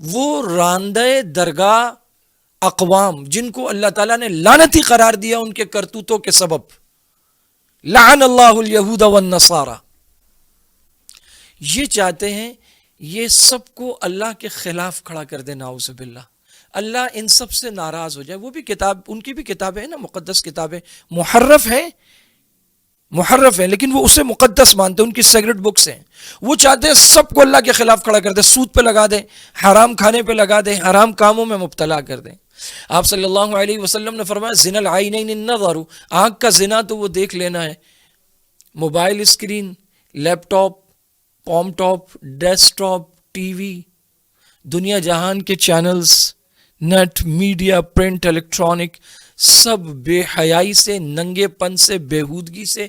وہ راندہ درگاہ اقوام جن کو اللہ تعالیٰ نے لعنتی قرار دیا ان کے کرتوتوں کے سبب، لعن اللہ الیہود والنصارى، یہ چاہتے ہیں یہ سب کو اللہ کے خلاف کھڑا کر دے، نعوذ باللہ، اللہ ان سب سے ناراض ہو جائے۔ وہ بھی کتاب، ان کی بھی کتابیں ہیں نا، مقدس کتابیں، محرف ہیں لیکن وہ اسے مقدس مانتے ہیں، ان کی سیکرٹ بکس ہیں۔ وہ چاہتے ہیں سب کو اللہ کے خلاف کھڑا کر دے، سود پہ لگا دیں، حرام کھانے پہ لگا دیں، حرام کاموں میں مبتلا کر دیں۔ آپ صلی اللہ علیہ وسلم نے فرمایا زنا العینین النظر، آنکھ کا زنا تو وہ دیکھ لینا ہے، mobile screen, laptop, palmtop, desktop, TV, دنیا جہان کے channels, net, media, print, electronic, سب بے حیائی سے، ننگے پن سے، بےہودگی سے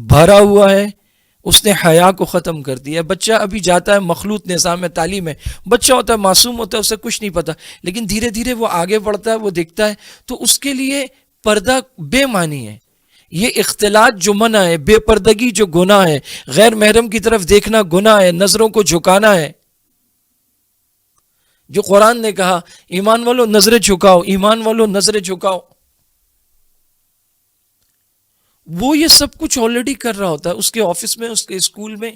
بھرا ہوا ہے۔ اس نے حیا کو ختم کر دیا۔ بچہ ابھی جاتا ہے مخلوط نظام تعلیم میں، بچہ ہوتا ہے، معصوم ہوتا ہے، اسے کچھ نہیں پتا، لیکن دھیرے دھیرے وہ آگے بڑھتا ہے، وہ دیکھتا ہے، تو اس کے لیے پردہ بے معنی ہے۔ یہ اختلاط جو منع ہے، بے پردگی جو گناہ ہے، غیر محرم کی طرف دیکھنا گناہ ہے، نظروں کو جھکانا ہے۔ جو قرآن نے کہا ایمان والو نظریں جھکاؤ، ایمان والو نظریں جھکاؤ، وہ یہ سب کچھ آلریڈی کر رہا ہوتا ہے، اس کے آفس میں، اس کے اسکول میں،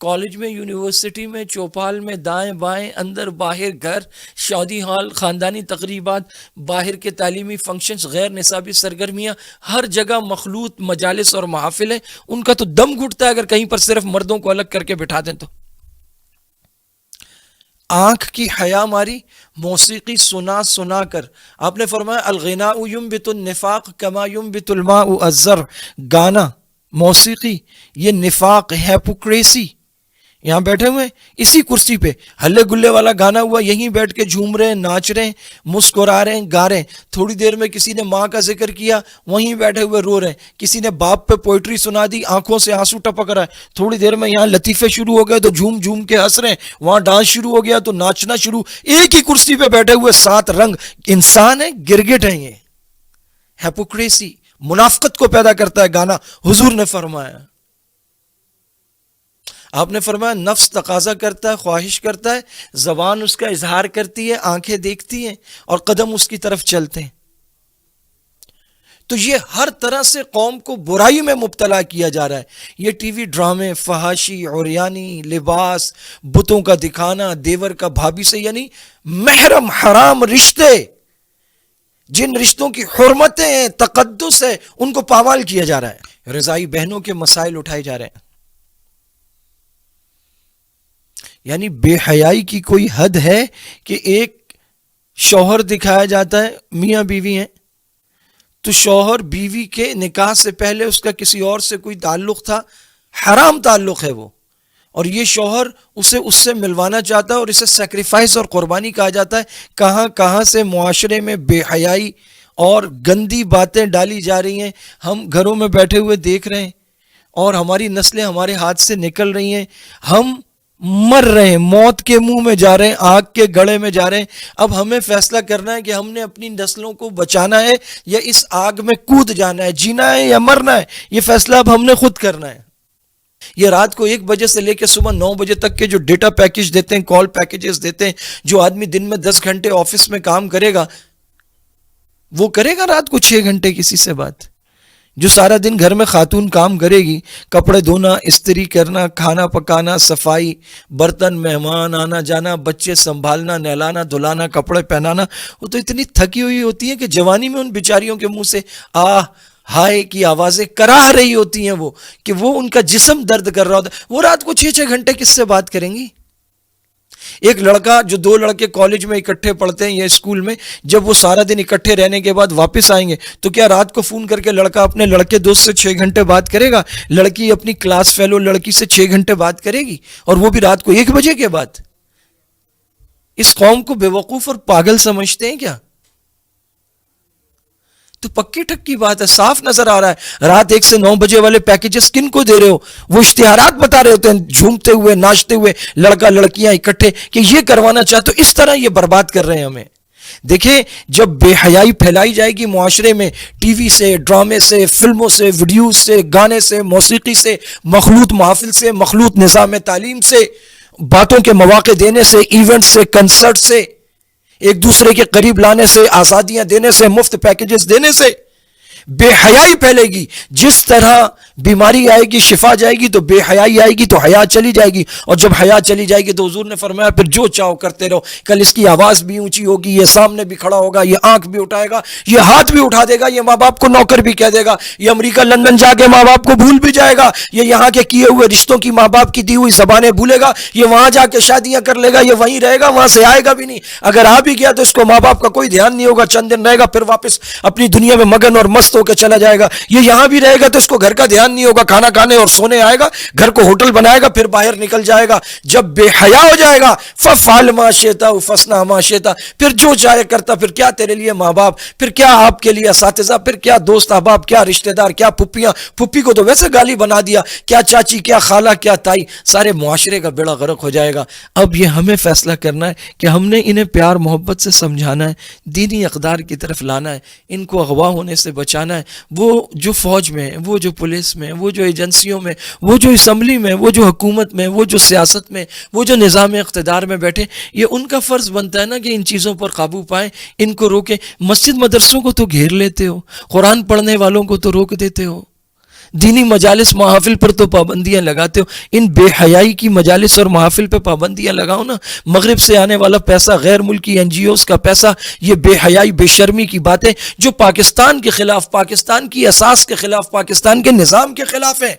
کالج میں، یونیورسٹی میں، چوپال میں، دائیں بائیں، اندر باہر، گھر، شادی ہال، خاندانی تقریبات، باہر کے تعلیمی فنکشنز، غیر نصابی سرگرمیاں، ہر جگہ مخلوط مجالس اور محافل ہیں۔ ان کا تو دم گھٹتا ہے اگر کہیں پر صرف مردوں کو الگ کر کے بٹھا دیں تو۔ آنکھ کی حیا ماری، موسیقی سنا کر، آپ نے فرمایا الغناء ينبت النفاق كما ينبت الماء الزرع، گانا، موسیقی، یہ نفاق، ہیپوکریسی۔ یہاں بیٹھے ہوئے اسی کرسی پہ ہلے گلے والا گانا ہوا، یہیں بیٹھ کے جھوم رہے ہیں، ناچ رہے ہیں، مسکرا رہے ہیں، گا رہے ہیں۔ تھوڑی دیر میں کسی نے ماں کا ذکر کیا، وہیں بیٹھے ہوئے رو رہے ہیں۔ کسی نے باپ پہ پوئٹری سنا دی، آنکھوں سے آنسو ٹپک رہا ہے۔ تھوڑی دیر میں یہاں لطیفے شروع ہو گئے تو جھوم جھوم کے ہنس رہے ہیں، وہاں ڈانس شروع ہو گیا تو ناچنا شروع۔ ایک ہی کرسی پہ بیٹھے ہوئے 7 رنگ، انسان ہے گرگٹ ہیں یہ۔ ہیپوکریسی، منافقت کو پیدا کرتا ہے گانا، حضور نے فرمایا۔ آپ نے فرمایا نفس تقاضا کرتا ہے، خواہش کرتا ہے، زبان اس کا اظہار کرتی ہے، آنکھیں دیکھتی ہیں اور قدم اس کی طرف چلتے ہیں۔ تو یہ ہر طرح سے قوم کو برائی میں مبتلا کیا جا رہا ہے۔ یہ ٹی وی ڈرامے، فحاشی، عریانی، لباس، بتوں کا دکھانا، دیور کا بھابھی سے، یعنی محرم حرام رشتے، جن رشتوں کی حرمتیں ہیں، تقدس ہے، ان کو پامال کیا جا رہا ہے۔ رضائی بہنوں کے مسائل اٹھائے جا رہے ہیں۔ یعنی بے حیائی کی کوئی حد ہے کہ ایک شوہر دکھایا جاتا ہے، میاں بیوی ہیں، تو شوہر بیوی کے نکاح سے پہلے اس کا کسی اور سے کوئی تعلق تھا، حرام تعلق ہے وہ، اور یہ شوہر اسے اس سے ملوانا چاہتا ہے، اور اسے سیکریفائس اور قربانی کہا جاتا ہے۔ کہاں کہاں سے معاشرے میں بے حیائی اور گندی باتیں ڈالی جا رہی ہیں، ہم گھروں میں بیٹھے ہوئے دیکھ رہے ہیں، اور ہماری نسلیں ہمارے ہاتھ سے نکل رہی ہیں، ہم مر رہے ہیں، موت کے منہ میں جا رہے ہیں، آگ کے گڑھے میں جا رہے ہیں۔ اب ہمیں فیصلہ کرنا ہے کہ ہم نے اپنی نسلوں کو بچانا ہے یا اس آگ میں کود جانا ہے، جینا ہے یا مرنا ہے، یہ فیصلہ اب ہم نے خود کرنا ہے۔ یہ رات کو 1 بجے سے لے کے صبح 9 بجے تک کے جو ڈیٹا پیکج دیتے ہیں، کال پیکجز دیتے ہیں، جو آدمی دن میں 10 گھنٹے آفس میں کام کرے گا، وہ کرے گا رات کو 6 گھنٹے کسی سے بات؟ جو سارا دن گھر میں خاتون کام کرے گی، کپڑے دھونا، استری کرنا، کھانا پکانا، صفائی، برتن، مہمان آنا جانا، بچے سنبھالنا، نہلانا دھلانا، کپڑے پہنانا، وہ تو اتنی تھکی ہوئی ہوتی ہے کہ جوانی میں ان بیچاریوں کے منہ سے آہ ہائے کی آوازیں کراہ رہی ہوتی ہیں، وہ کہ وہ ان کا جسم درد کر رہا ہوتا ہے۔ وہ رات کو 6 گھنٹے کس سے بات کریں گی؟ ایک لڑکا جو 2 لڑکے کالج میں اکٹھے پڑھتے ہیں یا اسکول میں، جب وہ سارا دن اکٹھے رہنے کے بعد واپس آئیں گے تو کیا رات کو فون کر کے لڑکا اپنے لڑکے دوست سے 6 گھنٹے بات کرے گا؟ لڑکی اپنی کلاس فیلو لڑکی سے 6 گھنٹے بات کرے گی، اور وہ بھی رات کو 1 بجے کے بعد؟ اس قوم کو بے وقوف اور پاگل سمجھتے ہیں کیا؟ تو پکی ٹھکی بات ہے، صاف نظر آ رہا ہے۔ رات 1 سے 9 بجے والے پیکجز کن کو دے رہے ہو؟ وہ اشتہارات بتا رہے ہوتے ہیں، جھومتے ہوئے، ناچتے ہوئے، لڑکا لڑکیاں اکٹھے کہ یہ کروانا چاہتے ہو، اس طرح یہ برباد کر رہے ہیں ہمیں۔ دیکھیں جب بے حیائی پھیلائی جائے گی معاشرے میں، ٹی وی سے، ڈرامے سے، فلموں سے، ویڈیوز سے، گانے سے، موسیقی سے، مخلوط محافل سے، مخلوط نظام تعلیم سے، باتوں کے مواقع دینے سے، ایونٹ سے، کنسرٹ سے، ایک دوسرے کے قریب لانے سے، آزادیاں دینے سے، مفت پیکیجز دینے سے بے حیائی پھیلے گی. جس طرح بیماری آئے گی شفا جائے گی تو بے حیائی آئے گی تو حیا چلی جائے گی، اور جب حیا چلی جائے گی تو حضور نے فرمایا پھر جو چاہو کرتے رہو. کل اس کی آواز بھی اونچی ہوگی، یہ سامنے بھی کھڑا ہوگا، یہ آنکھ بھی اٹھائے گا، یہ ہاتھ بھی اٹھا دے گا، یہ ماں باپ کو نوکر بھی کہہ دے گا، یہ امریکہ لندن جا کے ماں باپ کو بھول بھی جائے گا، یہ یہاں کے کیے ہوئے رشتوں کی ماں باپ کی دی ہوئی زبانیں بھولے گا، یہ وہاں جا کے شادیاں کر لے گا، یہ وہیں رہے گا، وہاں سے آئے گا بھی نہیں. اگر آ بھی گیا تو اس کو ماں باپ کا کوئی دھیان نہیں ہوگا، چند دن رہے گا پھر واپس اپنی دنیا میں مگن اور مست ہو کے چلا جائے گا. یہ یہاں بھی رہے گا تو اس کو گھر کا دھیان نہیں ہوگا، کھانا کھانے اور سونے آئے گا، گھر کو ہوٹل بنائے گا، پھر باہر نکل جائے گا. جب بے حیا ہو جائے گا فَفْعَلْ مَا شِئْتَ وَاصْنَعْ مَا شِئْتَ، پھر جو چاہے کرتا. پھر کیا تیرے لیے ماں باپ، پھر کیا آپ کے لیے اساتذہ، پھر کیا دوست احباب، کیا رشتہ دار، کیا پھپھیاں، پھپھی کو تو ویسے گالی بنا دیا، کیا چاچی، کیا خالہ، کیا تائی، سارے معاشرے کا بیڑا غرق ہو جائے گا. اب یہ ہمیں فیصلہ کرنا ہے کہ ہم نے انہیں پیار محبت سے سمجھانا ہے، دینی اقدار کی طرف لانا ہے، ان کو اغوا ہونے سے بچانا ہے. وہ جو فوج میں، وہ جو پولیس میں، وہ جو ایجنسیوں میں، وہ جو اسمبلی میں، وہ جو حکومت میں، وہ جو سیاست میں، وہ جو نظام اقتدار میں بیٹھے، یہ ان کا فرض بنتا ہے نا کہ ان چیزوں پر قابو پائیں، ان کو روکیں. مسجد مدرسوں کو تو گھیر لیتے ہو، قرآن پڑھنے والوں کو تو روک دیتے ہو، دینی مجالس محافل پر تو پابندیاں لگاتے ہو. ان بے حیائی کی مجالس اور محافل پہ پابندیاں لگاؤ نا. مغرب سے آنے والا پیسہ، غیر ملکی این جی اوز کا پیسہ، یہ بے حیائی بے شرمی کی باتیں جو پاکستان کے خلاف، پاکستان کی اساس کے خلاف، پاکستان کے نظام کے خلاف ہیں،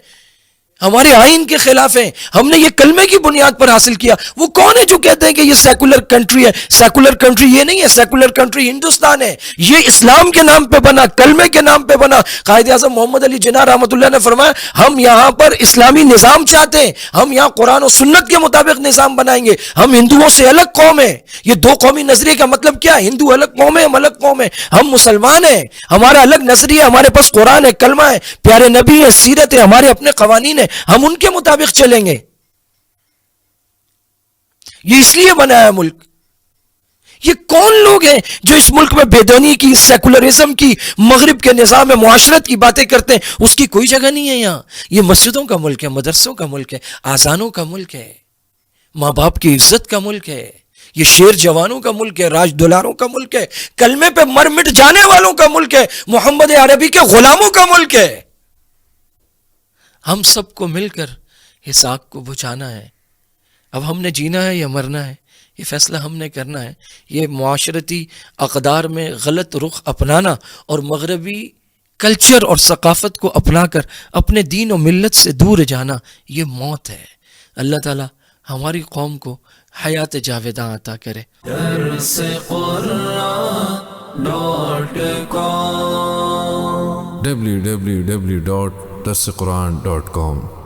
ہمارے آئین کے خلاف ہیں. ہم نے یہ کلمے کی بنیاد پر حاصل کیا. وہ کون ہے جو کہتے ہیں کہ یہ سیکولر کنٹری ہے؟ سیکولر کنٹری یہ نہیں ہے، سیکولر کنٹری ہندوستان ہے. یہ اسلام کے نام پہ بنا، کلمے کے نام پہ بنا. قائد اعظم محمد علی جناح رحمۃ اللہ نے فرمایا ہم یہاں پر اسلامی نظام چاہتے ہیں، ہم یہاں قرآن و سنت کے مطابق نظام بنائیں گے. ہم ہندوؤں سے الگ قوم ہیں. یہ دو قومی نظریے کا مطلب کیا ہے؟ ہندو الگ قوم ہے، ہم الگ قوم ہے. ہم مسلمان ہیں، ہمارا الگ نظریہ، ہمارے پاس قرآن ہے، کلمہ ہے، پیارے نبی ہے، سیرت ہے، ہمارے اپنے قوانین ہیں، ہم ان کے مطابق چلیں گے. یہ اس لیے بنا ہے ملک. یہ کون لوگ ہیں جو اس ملک میں بے دینی کی، سیکولرزم کی، مغرب کے نظام معاشرت کی باتیں کرتے ہیں؟ اس کی کوئی جگہ نہیں ہے یہاں. یہ مسجدوں کا ملک ہے، مدرسوں کا ملک ہے، آذانوں کا ملک ہے، ماں باپ کی عزت کا ملک ہے. یہ شیر جوانوں کا ملک ہے، راج دولاروں کا ملک ہے، کلمے پہ مر مٹ جانے والوں کا ملک ہے، محمد عربی کے غلاموں کا ملک ہے. ہم سب کو مل کر اس آگ کو بجھانا ہے. اب ہم نے جینا ہے یا مرنا ہے، یہ فیصلہ ہم نے کرنا ہے. یہ معاشرتی اقدار میں غلط رخ اپنانا اور مغربی کلچر اور ثقافت کو اپنا کر اپنے دین و ملت سے دور جانا، یہ موت ہے. اللہ تعالی ہماری قوم کو حیات جاویداں عطا کرے. www.darsequran.com